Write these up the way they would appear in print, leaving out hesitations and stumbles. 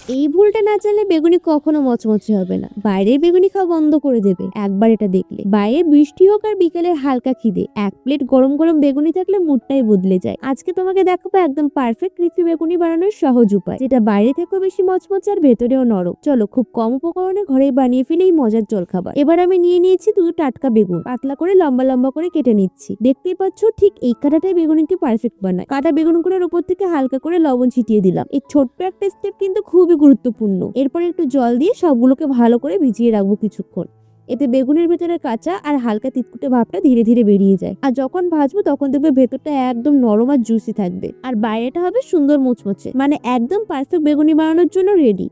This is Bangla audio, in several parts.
এই ভুলটা না জানলে বেগুনি কখনো মচমচে হবে না। বাইরের বেগুনি খাওয়া বন্ধ করে দেবে একবার এটা দেখলে। বাইরে বৃষ্টি হোক আর বিকেলের হালকা খিদে, এক প্লেট গরম গরম বেগুনি থাকলে মুডটাই বদলে যায়। আজকে তোমাকে দেখাবো একদম পারফেক্ট ক্রিসপি বেগুনি বানানোর সহজ উপায়, যেটা বাইরে থেকেও বেশি মচমচে আর ভেতরেও নরম। চলো, খুব কম উপকরণে ঘরেই বানিয়ে ফেলে এই মজার জলখাবার। এবার আমি নিয়ে নিয়েছি দুটো টাটকা বেগুন, পাতলা করে লম্বা লম্বা করে কেটে নিচ্ছি। দেখতেই পাচ্ছ, ঠিক এই কাটাটাই বেগুনিকে পারফেক্ট বানায়। কাটা বেগুনগুলোর উপর থেকে হালকা করে লবণ ছিটিয়ে দিলাম। এই ছোট্ট একটা স্টেপ কিন্তু খুবই গুরুত্বপূর্ণ। এরপর একটু জল দিয়ে সবগুলোকে ভালো করে ভিজিয়ে রাখবো কিছুক্ষণ। এতে বেগুনের ভেতরে কাঁচা আর হালকা তিতকুটে ভাবটা ধীরে ধীরে বেরিয়ে যায়। আর যখন ভাজবো তখন দেখবে ভেতরটা একদম নরম আর জুসি থাকবে, আর বাইরেটা হবে সুন্দর মুচমুচে। মানে একদম পারফেক্ট বেগুনি বানানোর জন্য রেডি।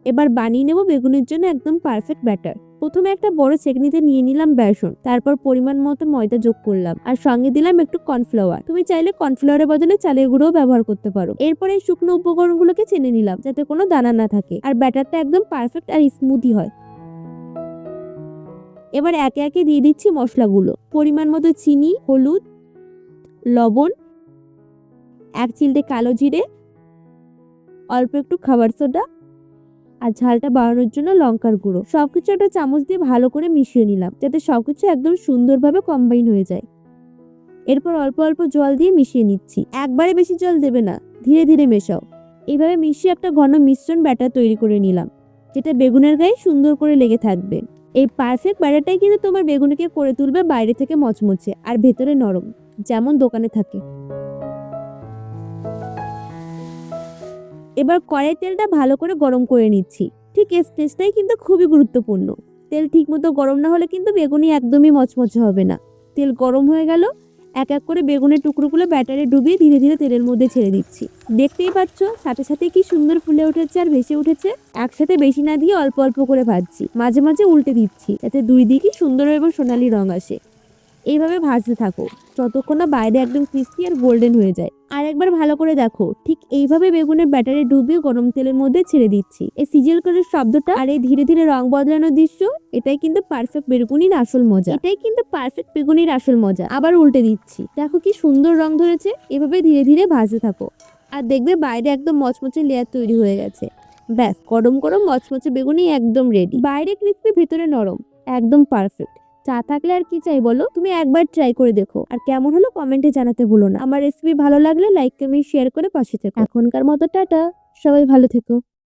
এবার বানিয়ে নেব বেগুনের জন্য একদম পারফেক্ট ব্যাটার। প্রথমে একটা বড় ছেঁকনিতে নিয়ে নিলাম বেসন, তারপর পরিমাণ মতো ময়দা যোগ করলাম আর সঙ্গে দিলাম একটু কর্নফ্লাওয়ার। তুমি চাইলে কর্নফ্লাওয়ারের বদলে চালের গুঁড়োও ব্যবহার করতে পারো। এরপরে শুকনো উপকরণগুলোকে চেনে নিলাম যাতে কোনো দানা না থাকে আর ব্যাটারটা একদম পারফেক্ট আর স্মুথি হয়। এবার একে একে দিয়ে দিচ্ছি মশলাগুলো। পরিমাণ মতো চিনি, হলুদ, লবণ, এক চিলটে কালো জিরে, অল্প একটু খাবার সোডা আর ঝালটা বাড়ানোর জন্য লঙ্কার গুঁড়ো। সবকিছু একটা চামচ দিয়ে ভালো করে মিশিয়ে নিলাম যাতে সবকিছু একদম সুন্দরভাবে কম্বাইন হয়ে যায়। এরপর অল্প অল্প জল দিয়ে মিশিয়ে নিচ্ছি। একবারে বেশি জল দেবে না, ধীরে ধীরে মেশাও। এইভাবে মিশিয়ে একটা ঘন মিশ্রণ ব্যাটার তৈরি করে নিলাম, যেটা বেগুনের গায়ে সুন্দর করে লেগে থাকবে। এই পারফেক্ট ব্যাটারটাই কিন্তু তোমার বেগুনিকে করে তুলবে বাইরে থেকে মচমচে আর ভেতরে নরম, যেমন দোকানে থাকে। এবার কড়াই তেলটা ভালো করে গরম করে নিচ্ছি। ঠিক এই স্টেজটাই কিন্তু খুবই গুরুত্বপূর্ণ। তেল ঠিকমতো গরম না হলে কিন্তু বেগুনি একদমই মচমচে হবে না। তেল গরম হয়ে গেল, এক এক করে বেগুনের টুকরোগুলো ব্যাটারে ডুবিয়ে ধীরে ধীরে তেলের মধ্যে ছেড়ে দিচ্ছি। দেখতেই পাচ্ছ সাথে সাথে কি সুন্দর ফুলে উঠেছে আর ভেসে উঠেছে। একসাথে বেশি না দিয়ে অল্প অল্প করে ভাজছি, মাঝে মাঝে উল্টে দিচ্ছি যাতে দুই দিকই সুন্দর এবং সোনালী রং আসে। এইভাবে ভাজতে থাকো যতক্ষণ না বাইরে একদম ক্রিস্পি আর গোল্ডেন হয়ে যায়। আর একবার ভালো করে দেখো, ঠিক এইভাবে বেগুনের ব্যাটারে ডুবিয়ে গরম তেলের মধ্যে ছেড়ে দিচ্ছি। এই সিজল করার শব্দটা আর এই ধীরে ধীরে রং বদলানোর দৃশ্য, এটাই কিন্তু পারফেক্ট বেগুনির আসল মজা। এটাই কিন্তু পারফেক্ট বেগুনির আসল মজা। আবার উল্টে দিচ্ছি, দেখো কি সুন্দর রং ধরেছে। এভাবে ধীরে ধীরে ভাজতে থাকো আর দেখবে বাইরে একদম মচমচে লেয়ার তৈরি হয়ে গেছে। ব্যাস, গরম গরম মচমচে বেগুনি একদম রেডি। বাইরে ক্রিস্পি, ভেতরে নরম, একদম পারফেক্ট। চা থাকলে আর কি চাই বলো। তুমি একবার ট্রাই করে দেখো, আর কেমন হলো কমেন্টে জানাতে ভুলো না। আমার রেসিপি ভালো লাগলে লাইক, কমেন্ট, শেয়ার করে পাশে থেকো। এখনকার মতো টাটা, সবাই ভালো থেকো।